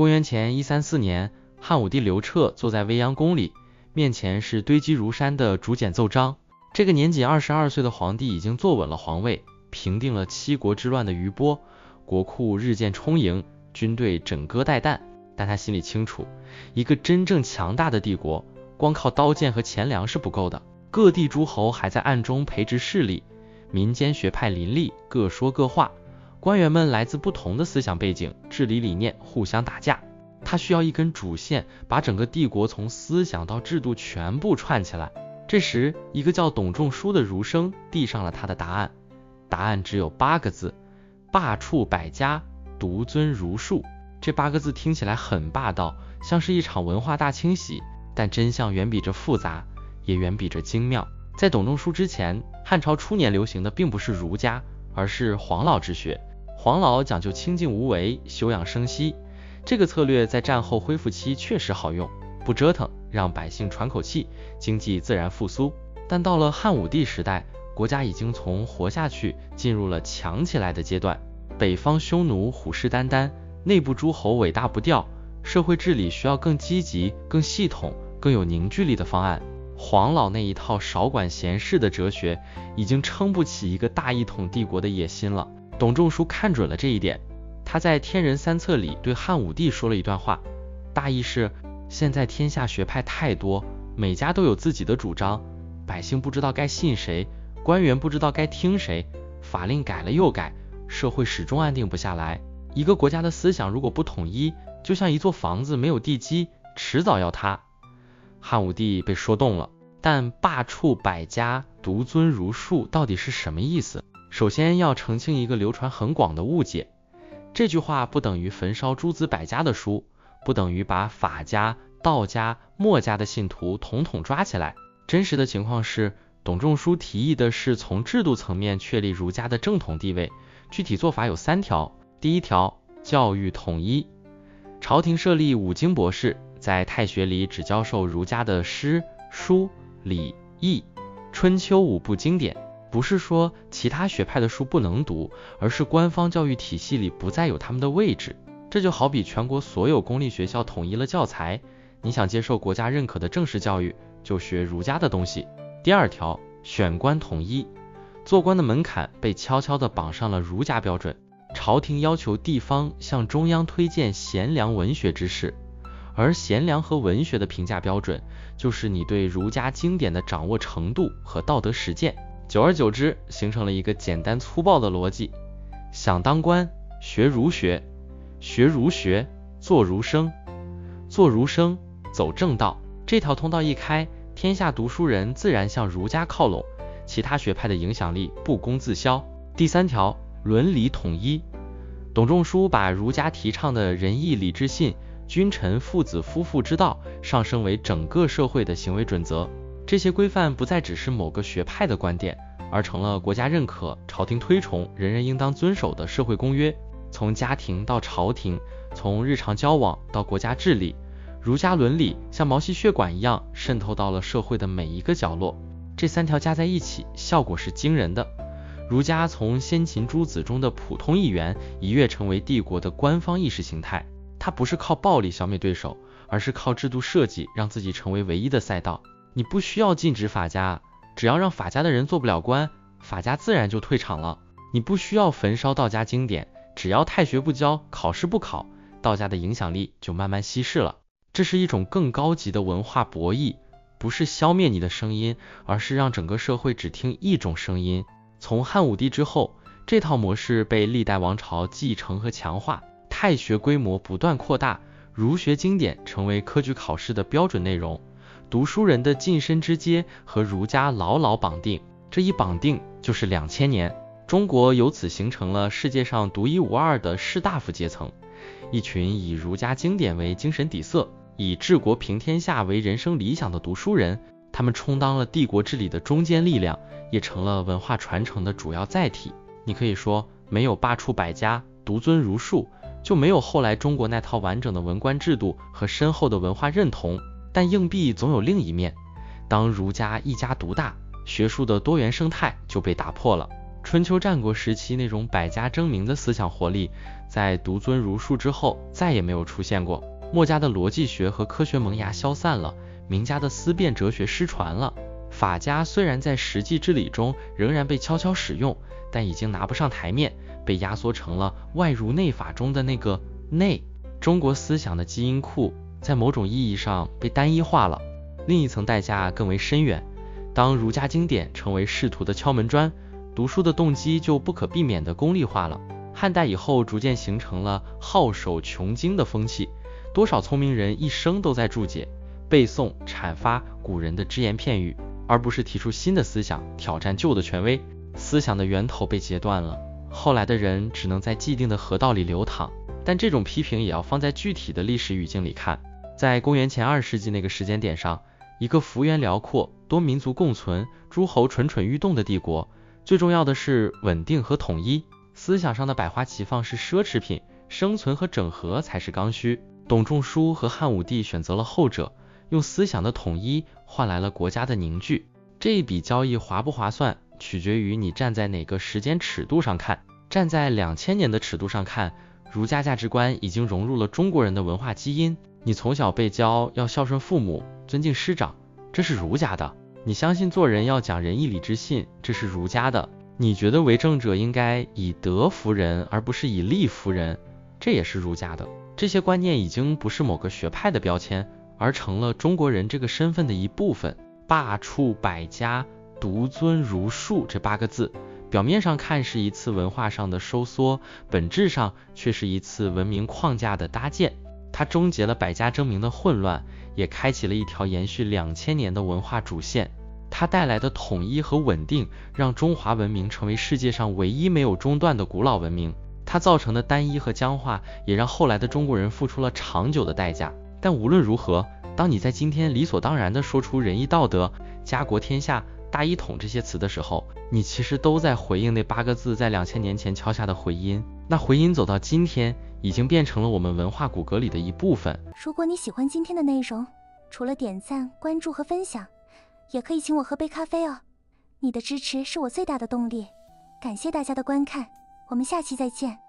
公元前134年，汉武帝刘彻坐在未央宫里，面前是堆积如山的竹简奏章。这个年仅22岁的皇帝已经坐稳了皇位，平定了七国之乱的余波，国库日渐充盈，军队枕戈待旦。但他心里清楚，一个真正强大的帝国，光靠刀剑和钱粮是不够的。各地诸侯还在暗中培植势力，民间学派林立，各说各话，官员们来自不同的思想背景，治理理念互相打架。他需要一根主线，把整个帝国从思想到制度全部串起来。这时，一个叫董仲舒的儒生递上了他的答案。答案只有8个字：罢黜百家，独尊儒术。这8个字听起来很霸道，像是一场文化大清洗，但真相远比这复杂，也远比这精妙。在董仲舒之前，汉朝初年流行的并不是儒家，而是黄老之学。黄老讲究清静无为，休养生息。这个策略在战后恢复期确实好用，不折腾，让百姓喘口气，经济自然复苏。但到了汉武帝时代，国家已经从活下去进入了强起来的阶段。北方匈奴虎视眈眈，内部诸侯尾大不掉，社会治理需要更积极、更系统、更有凝聚力的方案。黄老那一套少管闲事的哲学，已经撑不起一个大一统帝国的野心了。董仲舒看准了这一点，他在《天人三策》里对汉武帝说了一段话，大意是：现在天下学派太多，每家都有自己的主张，百姓不知道该信谁，官员不知道该听谁，法令改了又改，社会始终安定不下来。一个国家的思想如果不统一，就像一座房子没有地基，迟早要塌。汉武帝被说动了，但罢黜百家，独尊儒术到底是什么意思？首先要澄清一个流传很广的误解，这句话不等于焚烧诸子百家的书，不等于把法家、道家、墨家的信徒统统抓起来。真实的情况是，董仲舒提议的是从制度层面确立儒家的正统地位，具体做法有3条。第一条，教育统一。朝廷设立5经博士，在太学里只教授儒家的诗、书、礼、易、春秋5部经典。不是说其他学派的书不能读，而是官方教育体系里不再有他们的位置。这就好比全国所有公立学校统一了教材，你想接受国家认可的正式教育，就学儒家的东西。第2条，选官统一。做官的门槛被悄悄地绑上了儒家标准，朝廷要求地方向中央推荐贤良文学之士，而贤良和文学的评价标准，就是你对儒家经典的掌握程度和道德实践。久而久之，形成了一个简单粗暴的逻辑：想当官，学儒学；学儒学，做儒生；做儒生，走正道。这条通道一开，天下读书人自然向儒家靠拢，其他学派的影响力不攻自消。第3条，伦理统一。董仲舒把儒家提倡的仁义礼智信、君臣父子夫妇之道上升为整个社会的行为准则。这些规范不再只是某个学派的观点，而成了国家认可、朝廷推崇、人人应当遵守的社会公约。从家庭到朝廷，从日常交往到国家治理，儒家伦理像毛细血管一样渗透到了社会的每一个角落。这3条加在一起，效果是惊人的。儒家从先秦诸子中的普通一员，一跃成为帝国的官方意识形态。它不是靠暴力消灭对手，而是靠制度设计让自己成为唯一的赛道。你不需要禁止法家，只要让法家的人做不了官，法家自然就退场了。你不需要焚烧道家经典，只要太学不教，考试不考，道家的影响力就慢慢稀释了。这是一种更高级的文化博弈，不是消灭你的声音，而是让整个社会只听一种声音。从汉武帝之后，这套模式被历代王朝继承和强化，太学规模不断扩大，儒学经典成为科举考试的标准内容，读书人的晋升之阶和儒家牢牢绑定，这一绑定就是2000年。中国由此形成了世界上独一无二的士大夫阶层，一群以儒家经典为精神底色，以治国平天下为人生理想的读书人。他们充当了帝国治理的中坚力量，也成了文化传承的主要载体。你可以说，没有罢黜百家，独尊儒术，就没有后来中国那套完整的文官制度和深厚的文化认同。但硬币总有另一面，当儒家一家独大，学术的多元生态就被打破了。春秋战国时期那种百家争鸣的思想活力，在独尊儒术之后再也没有出现过。墨家的逻辑学和科学萌芽消散了，名家的思辨哲学失传了。法家虽然在实际治理中仍然被悄悄使用，但已经拿不上台面，被压缩成了外儒内法中的那个内。中国思想的基因库在某种意义上被单一化了。另一层代价更为深远，当儒家经典成为仕途的敲门砖，读书的动机就不可避免地功利化了。汉代以后逐渐形成了好手穷经的风气，多少聪明人一生都在注解、背诵、阐发古人的只言片语，而不是提出新的思想，挑战旧的权威。思想的源头被截断了，后来的人只能在既定的河道里流淌。但这种批评也要放在具体的历史语境里看。在公元前2世纪那个时间点上，一个幅员辽阔、多民族共存、诸侯蠢蠢欲动的帝国，最重要的是稳定和统一。思想上的百花齐放是奢侈品，生存和整合才是刚需。董仲舒和汉武帝选择了后者，用思想的统一换来了国家的凝聚。这一笔交易划不划算，取决于你站在哪个时间尺度上看。站在2000年的尺度上看，儒家价值观已经融入了中国人的文化基因。你从小被教要孝顺父母、尊敬师长，这是儒家的；你相信做人要讲仁义礼智信，这是儒家的；你觉得为政者应该以德服人，而不是以利服人，这也是儒家的。这些观念已经不是某个学派的标签，而成了中国人这个身份的一部分。罢黜百家，独尊儒术这8个字，表面上看是一次文化上的收缩，本质上却是一次文明框架的搭建。它终结了百家争鸣的混乱，也开启了一条延续2000年的文化主线。它带来的统一和稳定，让中华文明成为世界上唯一没有中断的古老文明。它造成的单一和僵化，也让后来的中国人付出了长久的代价。但无论如何，当你在今天理所当然地说出仁义道德、家国天下、大一统这些词的时候，你其实都在回应那8个字在2000年前敲下的回音。那回音走到今天，已经变成了我们文化骨骼里的一部分。如果你喜欢今天的内容，除了点赞、关注和分享，也可以请我喝杯咖啡哦。你的支持是我最大的动力。感谢大家的观看，我们下期再见。